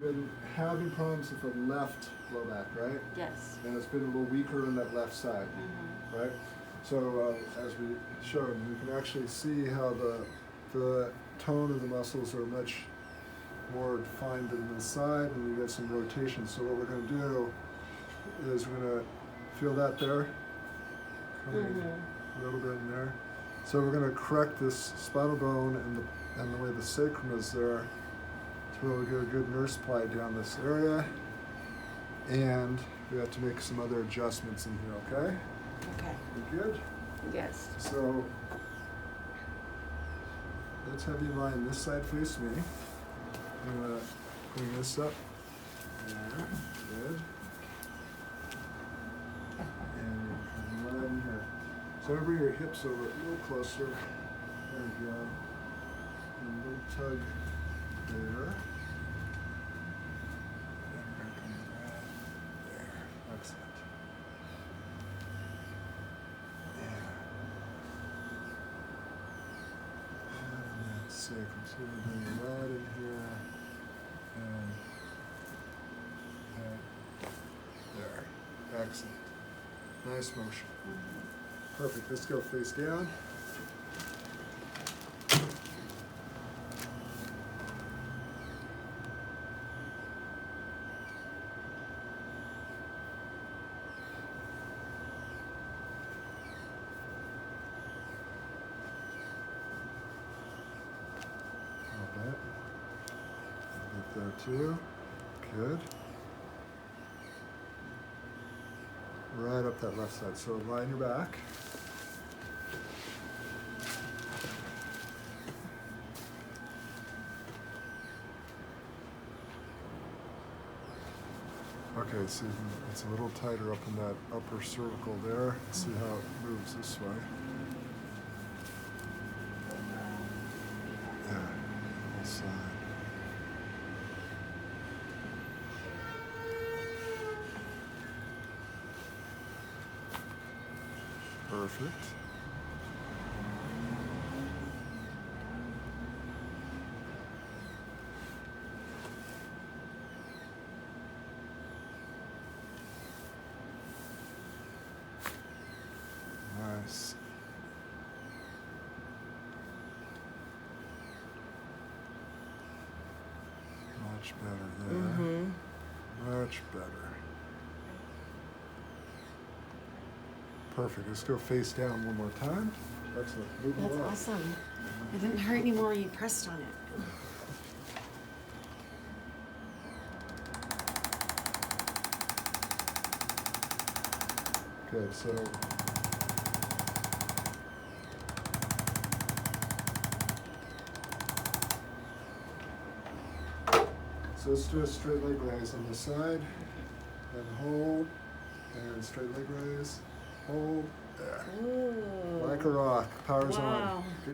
Been having problems with the left low back, right? Yes. And it's been a little weaker on that left side, right? So as we showed, you can actually see how the tone of the muscles are much more defined than the side, and you get some rotation. So what we're going to do is we're going to feel that there, coming a little bit in there. So we're going to correct this spinal bone and the way the sacrum is there. To really get a good nerve supply down this area, and we have to make some other adjustments in here, okay? Okay. You good? Yes. So let's have you lie on this side face me. I'm gonna bring this up. There, good. And right in here. So I'm gonna bring your hips over a little closer. There we go. And a little tug there. Excellent. Yeah. And that's sick. I'm just going to bring it right in here. And there. Excellent. Nice motion. Perfect. Let's go face down. Up there too. Good. Right up that left side. So lie on your back. Okay, so it's a little tighter up in that upper cervical there. See how it moves this way. Yeah, whole side. Perfect. Nice. Much better there. Much better. Perfect. Let's go face down one more time. Excellent. Move That's along. awesome. It didn't hurt anymore when you pressed on it. Good. So let's do a straight leg raise on the side, and hold, and straight leg raise, hold, there. Ooh. Like a rock, power's Wow. on. Good.